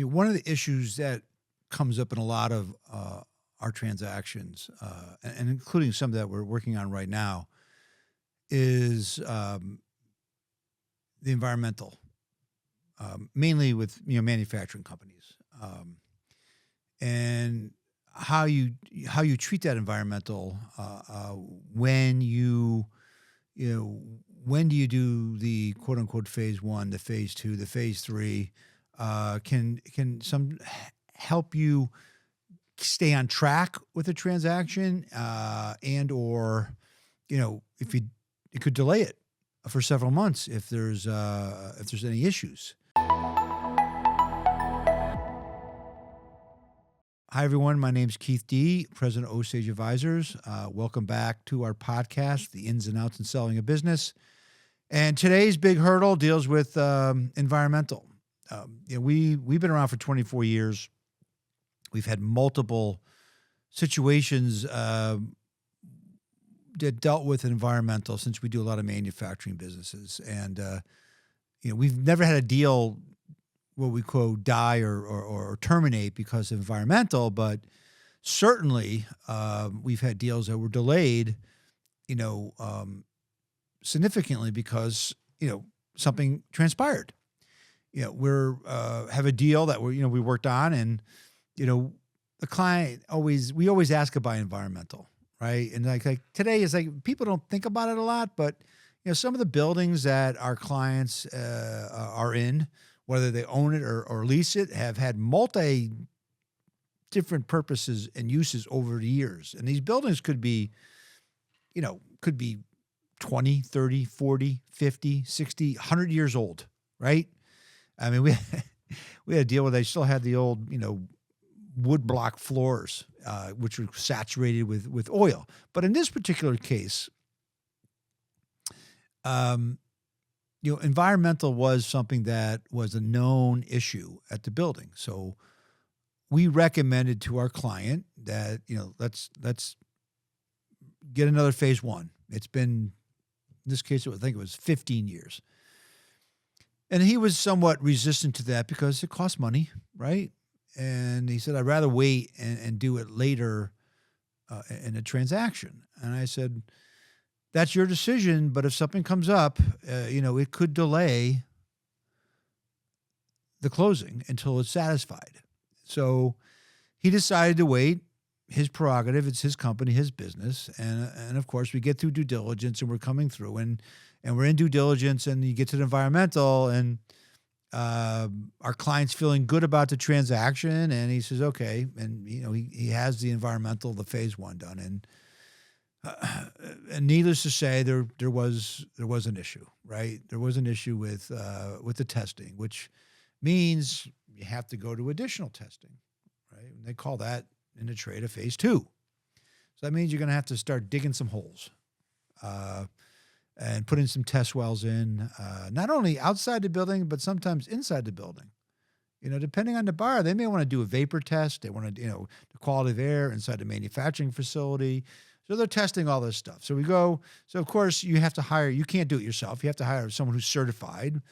One of the issues that comes up in a lot of our transactions, and including some that we're working on right now, is the environmental, mainly with manufacturing companies, and how you treat that environmental when when do you do the quote unquote phase one, the phase two, the phase three, can some help you stay on track with a transaction, and or if you could delay it for several months if there's any issues. Hi everyone, my name's kdee, President of Osage Advisors. Welcome back to our podcast, The Ins and Outs in Selling a Business. And today's big hurdle deals with environmental. We've been around for 24 years. We've had multiple situations that dealt with environmental since we do a lot of manufacturing businesses. And, we've never had a deal what we quote die or terminate because of environmental, but certainly we've had deals that were delayed, significantly because, something transpired. We're have a deal that we worked on, and, the client we always ask about environmental, right? And like today is like, people don't think about it a lot, but, some of the buildings that our clients are in, whether they own it or lease it, have had multi different purposes and uses over the years. And these buildings could be 20, 30, 40, 50, 60, 100 years old, right? I mean, we had a deal where they still had the old, wood block floors, which were saturated with oil. But in this particular case, environmental was something that was a known issue at the building. So we recommended to our client that, let's get another phase one. It's been, in this case, I think it was 15 years. And he was somewhat resistant to that because it costs money, right? And he said, I'd rather wait and do it later in a transaction. And I said, that's your decision, but if something comes up, it could delay the closing until it's satisfied. So he decided to wait. His prerogative, it's his company, his business. And of course, we get through due diligence and we're coming through and we're in due diligence, and you get to the environmental, and our client's feeling good about the transaction, and he says, okay. And, he has the environmental, the phase one done. And needless to say, there was an issue, right? There was an issue with the testing, which means you have to go to additional testing, right? And they call that in the trade a phase two. So that means you're going to have to start digging some holes and putting some test wells in, not only outside the building, but sometimes inside the building. Depending on the buyer, they may want to do a vapor test. They want to, the quality of air inside the manufacturing facility. So they're testing all this stuff. So we go. So of course you have to hire. You can't do it yourself. You have to hire someone who's certified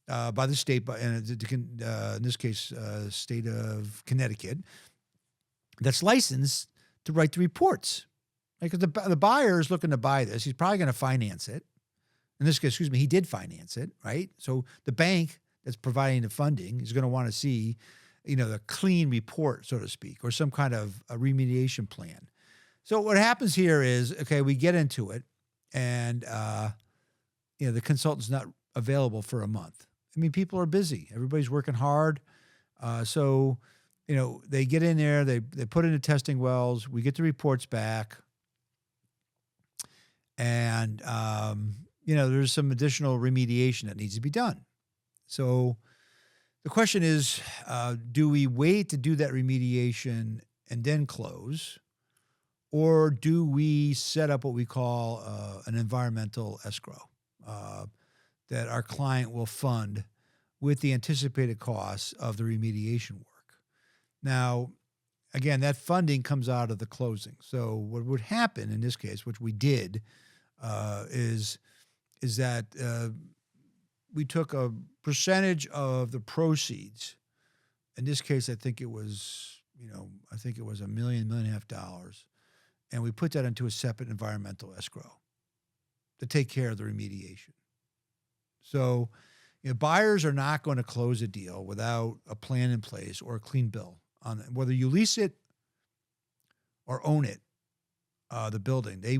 by the state, in this case, state of Connecticut, that's licensed to write the reports. Like the buyer is looking to buy this. He's probably going to finance it. In this case, he did finance it, right? So the bank that's providing the funding is going to want to see, the clean report, so to speak, or some kind of a remediation plan. So what happens here is, okay, we get into it, and the consultant's not available for a month. I mean, people are busy. Everybody's working hard. So they get in there, they put in the testing wells, we get the reports back, and there's some additional remediation that needs to be done. So the question is, do we wait to do that remediation and then close? Or do we set up what we call an environmental escrow that our client will fund with the anticipated costs of the remediation work? Now, again, that funding comes out of the closing. So what would happen in this case, which we did, is that we took a percentage of the proceeds In this case, I think it was, $1 million, $1.5 million. And we put that into a separate environmental escrow to take care of the remediation. So, buyers are not going to close a deal without a plan in place or a clean bill on it. Whether you lease it or own it, the building, they're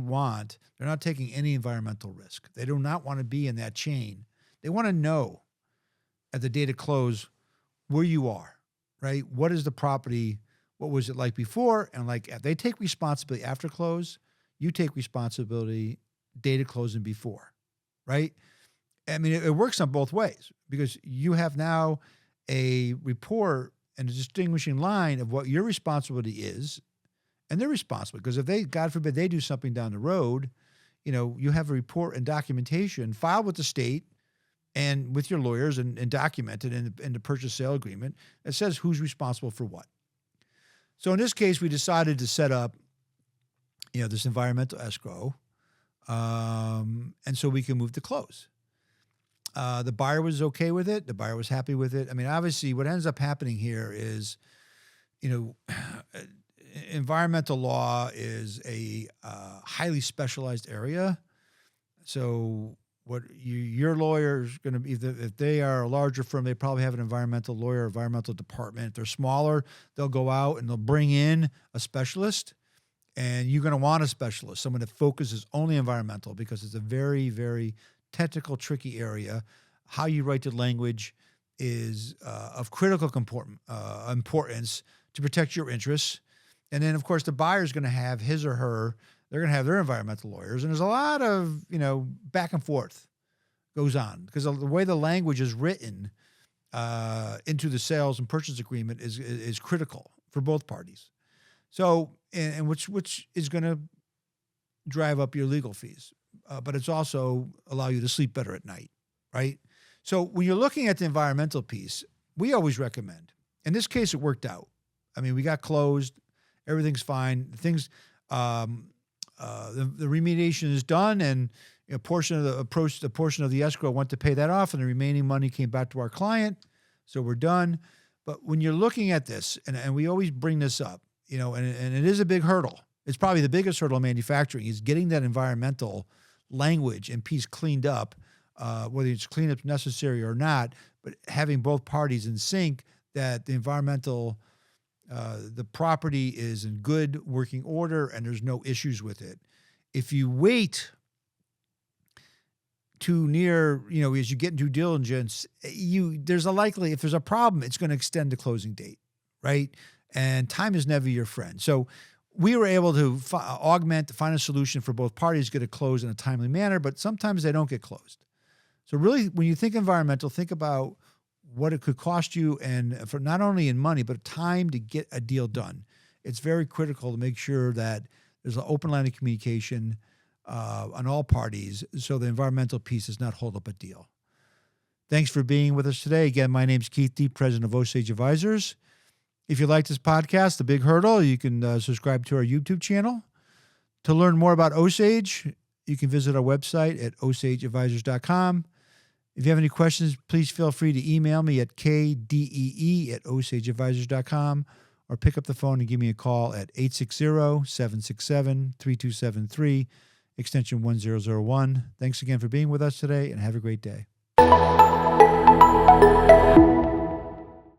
not taking any environmental risk. They do not want to be in that chain. They want to know at the date of close where you are, right? What is the property? What was it like before? And if they take responsibility after close, you take responsibility date of close and before, right? I mean, it works on both ways because you have now a report and a distinguishing line of what your responsibility is, and they're responsible because if they, God forbid, they do something down the road, you have a report and documentation filed with the state and with your lawyers and documented in the purchase sale agreement that says who's responsible for what. So in this case, we decided to set up, this environmental escrow, and so we can move to close. The buyer was okay with it. The buyer was happy with it. I mean, obviously, what ends up happening here is, environmental law is a highly specialized area. So what your lawyer is going to be, if they are a larger firm, they probably have an environmental lawyer, environmental department. If they're smaller, they'll go out and they'll bring in a specialist. And you're going to want a specialist, someone that focuses only environmental because it's a very, very technical, tricky area. How you write the language is of critical importance to protect your interests. And then, of course, the buyer is going to have his or her, they're going to have their environmental lawyers. And there's a lot of, back and forth goes on because the way the language is written into the sales and purchase agreement is critical for both parties. So, and which is going to drive up your legal fees. But it's also allow you to sleep better at night, right? So when you're looking at the environmental piece, we always recommend. In this case, it worked out. I mean, we got closed. Everything's fine. Things, the remediation is done, and a portion of the escrow went to pay that off, and the remaining money came back to our client. So we're done. But when you're looking at this, and we always bring this up, and it is a big hurdle. It's probably the biggest hurdle in manufacturing is getting that environmental language and piece cleaned up, whether it's cleanup necessary or not, but having both parties in sync that the environmental, the property is in good working order and there's no issues with it. If you wait too near, as you get into due diligence, there's a likely, if there's a problem, it's going to extend the closing date, right? And time is never your friend. So we were able to find a solution for both parties, get it closed in a timely manner, but sometimes they don't get closed. So really, when you think environmental, think about what it could cost you and for not only in money, but time to get a deal done. It's very critical to make sure that there's an open line of communication on all parties so the environmental piece does not hold up a deal. Thanks for being with us today. Again, my name's kdee, President of Osage Advisors. If you like this podcast, The Big Hurdle, you can subscribe to our YouTube channel. To learn more about Osage, you can visit our website at osageadvisors.com. If you have any questions, please feel free to email me at kdee@osageadvisors.com or pick up the phone and give me a call at 860-767-3273, extension 1001. Thanks again for being with us today, and have a great day.